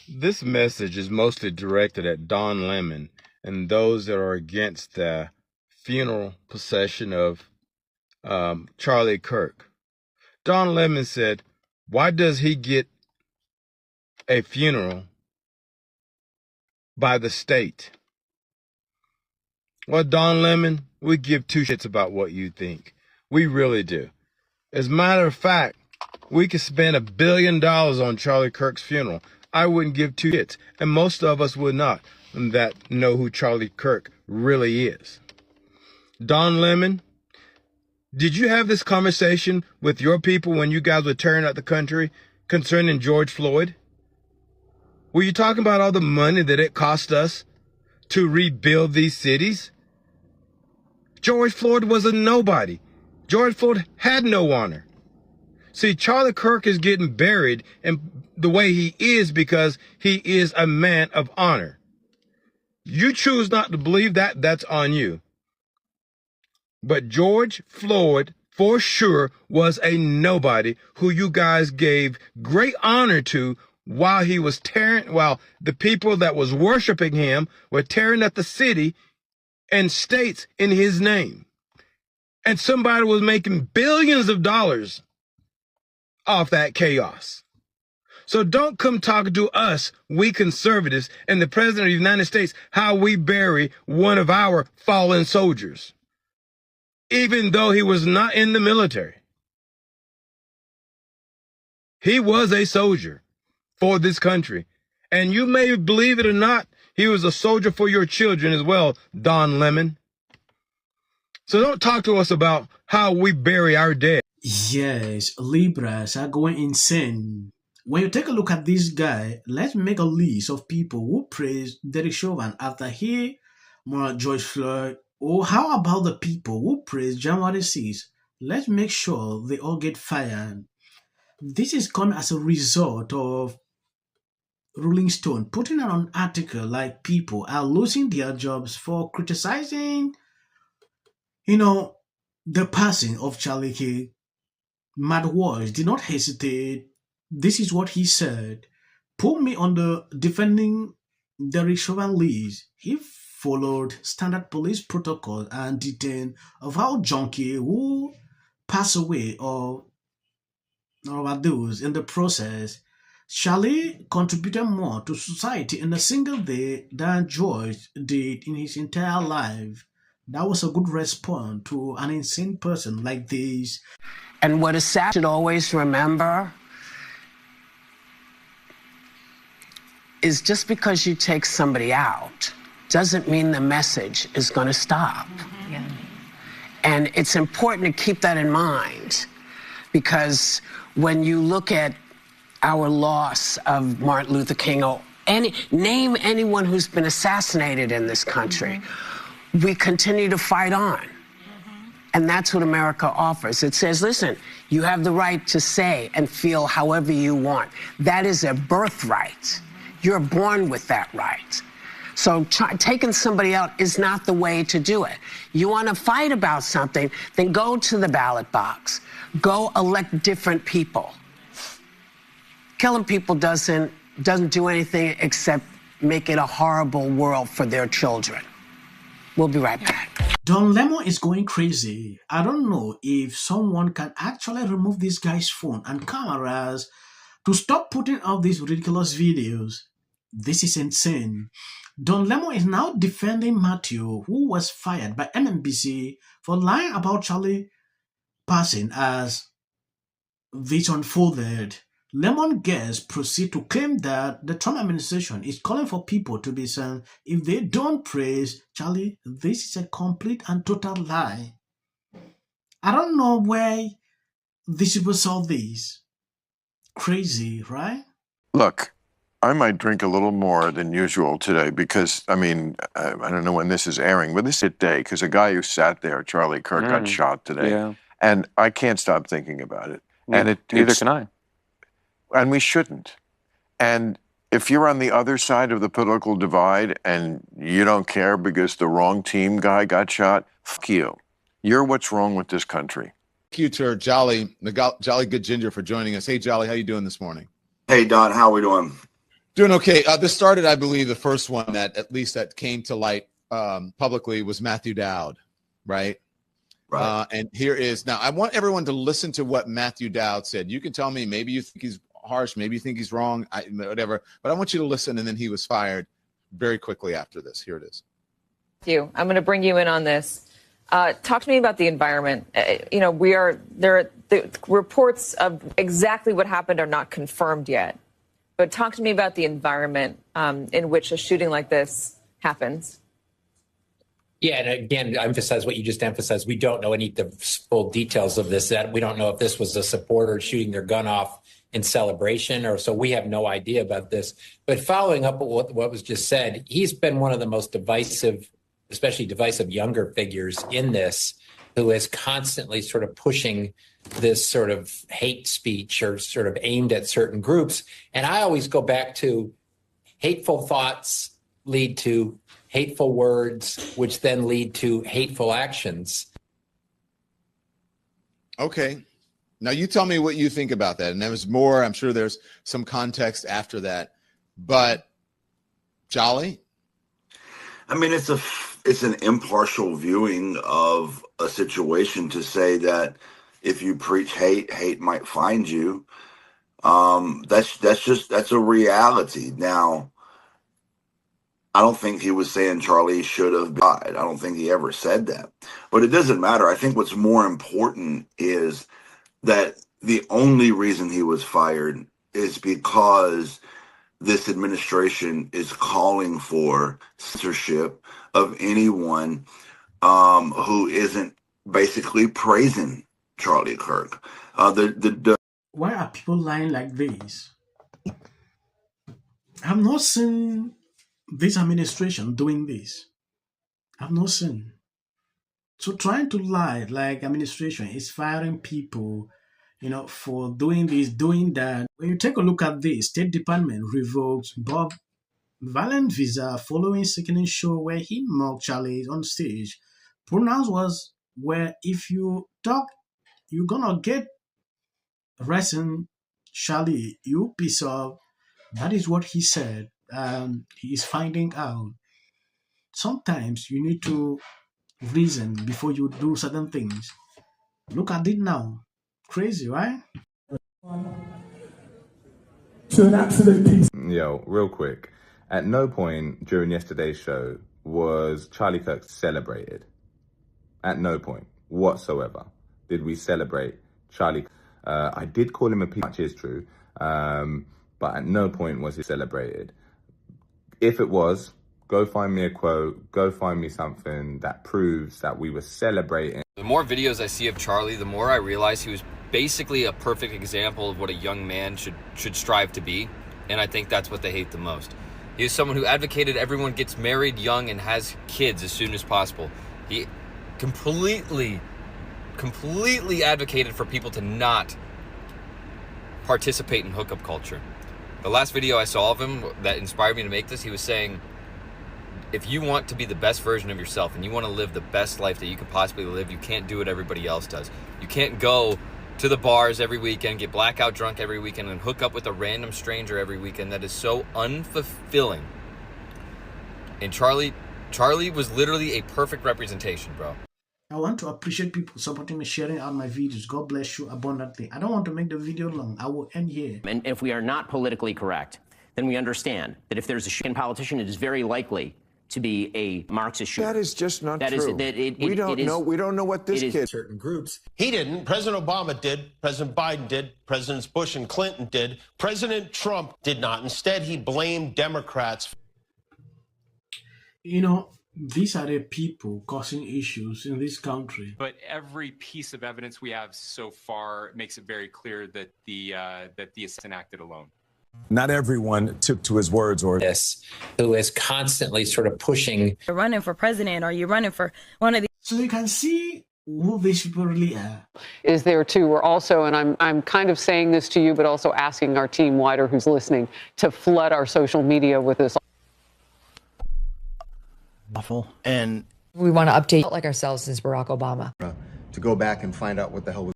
This message is mostly directed at Don Lemon and those that are against the funeral procession of Charlie Kirk. Don Lemon said, why does he get a funeral by the state? Well, Don Lemon, we give two shits about what you think. We really do. As a matter of fact, we could spend $1 billion on Charlie Kirk's funeral. I wouldn't give two shits, and most of us would not, that know who Charlie Kirk really is. Don Lemon, did you have this conversation with your people when you guys were tearing out the country concerning George Floyd? Were you talking about all the money that it cost us to rebuild these cities? George Floyd was a nobody. George Floyd had no honor. See, Charlie Kirk is getting buried in the way he is because he is a man of honor. You choose not to believe that, that's on you. But George Floyd, for sure, was a nobody who you guys gave great honor to while the people that was worshiping him were tearing up the city and states in his name. And somebody was making billions of dollars off that chaos. So don't come talking to us, we conservatives, and the President of the United States, how we bury one of our fallen soldiers, even though he was not in the military. He was a soldier for this country. And you may believe it or not, he was a soldier for your children as well, Don Lemon. So don't talk to us about how we bury our dead. Yes, Libras are going insane. When you take a look at this guy, let's make a list of people who praised Derek Chauvin after he murdered George Floyd. Or how about the people who praised January 6th? Let's make sure they all get fired. This is coming as a result of Rolling Stone putting out an article like people are losing their jobs for criticizing, the passing of Charlie Kirk. Matt Walsh did not hesitate. This is what he said. Put me on the defending Derek Chauvin list. He followed standard police protocol and detained a Val junkie who passed away or overdose in the process. Charlie contributed more to society in a single day than George did in his entire life. That was a good response to an insane person like this. And what is sad, should always remember is just because you take somebody out doesn't mean the message is going to stop. Mm-hmm. Yeah. And it's important to keep that in mind, because when you look at our loss of Martin Luther King or name anyone who's been assassinated in this country, mm-hmm. we continue to fight on. And that's what America offers. It says, listen, you have the right to say and feel however you want. That is a birthright. You're born with that right. So taking somebody out is not the way to do it. You want to fight about something, then go to the ballot box. Go elect different people. Killing people doesn't do anything except make it a horrible world for their children. We'll be right back. Don Lemon is going crazy. I don't know if someone can actually remove this guy's phone and cameras to stop putting out these ridiculous videos. This is insane. Don Lemon is now defending Matthew, who was fired by MNBC for lying about Charlie passing as this unfolded. Lemon guests proceed to claim that the Trump administration is calling for people to be sent if they don't praise Charlie. This is a complete and total lie. I don't know where these people saw this. Crazy, right? Look, I might drink a little more than usual today because, I don't know when this is airing, but this is today because a guy who sat there, Charlie Kirk, got shot today. Yeah. And I can't stop thinking about it. Neither can I. And we shouldn't. And if you're on the other side of the political divide and you don't care because the wrong team guy got shot, fuck you. You're what's wrong with this country. Thank you to Jolly Good Ginger for joining us. Hey, Jolly, how you doing this morning? Hey, Don, how we doing? Doing okay. This started, I believe, the first one that at least that came to light publicly was Matthew Dowd, right? Right. And here is now. I want everyone to listen to what Matthew Dowd said. You can tell me maybe you think he's harsh, maybe you think he's wrong, whatever. But I want you to listen. And then he was fired very quickly after this. Here it is. I'm going to bring you in on this. Talk to me about the environment. The reports of exactly what happened are not confirmed yet. But talk to me about the environment in which a shooting like this happens. Yeah, and again, emphasize what you just emphasized. We don't know any of the full details of this. That we don't know if this was a supporter shooting their gun off in celebration, or so we have no idea about this. But following up with what was just said, he's been one of the most divisive, especially divisive younger figures in this, who is constantly sort of pushing this sort of hate speech or sort of aimed at certain groups. And I always go back to hateful thoughts lead to hateful words, which then lead to hateful actions. Okay. Now you tell me what you think about that. And there was more. I'm sure there's some context after that. But Charlie? I mean, it's an impartial viewing of a situation to say that if you preach hate, hate might find you. That's a reality. Now, I don't think he was saying Charlie should have died. I don't think he ever said that. But it doesn't matter. I think what's more important is that the only reason he was fired is because this administration is calling for censorship of anyone who isn't basically praising Charlie Kirk. Why are people lying like this? I've not seen this administration doing this. I've not seen. So trying to lie like administration is firing people, for doing this, doing that. When you take a look at this, State Department revoked Bob Vylan visa following sickening show where he mocked Charlie on stage. Pronouns was where if you talk, you're gonna get arrested. Charlie, you piece of. That is what he said. He is finding out. Sometimes you need to reason before you do certain things. Look at it now. Crazy, right? To an absolute piece. Yo, real quick. At no point during yesterday's show was Charlie Kirk celebrated. At no point whatsoever did we celebrate Charlie. I did call him a piece, which is true, but at no point was he celebrated. If it was, go find me a quote, go find me something that proves that we were celebrating. The more videos I see of Charlie, the more I realize he was basically a perfect example of what a young man should strive to be, and I think that's what they hate the most. He is someone who advocated everyone gets married young and has kids as soon as possible. He completely advocated for people to not participate in hookup culture. The last video I saw of him that inspired me to make this, he was saying, if you want to be the best version of yourself and you want to live the best life that you could possibly live, you can't do what everybody else does. You can't go to the bars every weekend, get blackout drunk every weekend, and hook up with a random stranger every weekend. That is so unfulfilling. And Charlie was literally a perfect representation, bro. I want to appreciate people supporting me, sharing out my videos. God bless you abundantly. I don't want to make the video long. I will end here. And if we are not politically correct, then we understand that if there's a shooting politician, it is very likely to be a Marxist shooter. That is just not true. We don't know what this kid. Certain groups. He didn't. President Obama did. President Biden did. Presidents Bush and Clinton did. President Trump did not. Instead, he blamed Democrats. These are the people causing issues in this country. But every piece of evidence we have so far makes it very clear that the assassin acted alone. Not everyone took to his words or this, who is constantly sort of pushing. You're running for president, or you're running for one of the. So you can see who these people really are. Is there too? We're also, and I'm kind of saying this to you, but also asking our team wider who's listening to flood our social media with this. Awful. And we want to update like ourselves since Barack Obama. To go back and find out what the hell was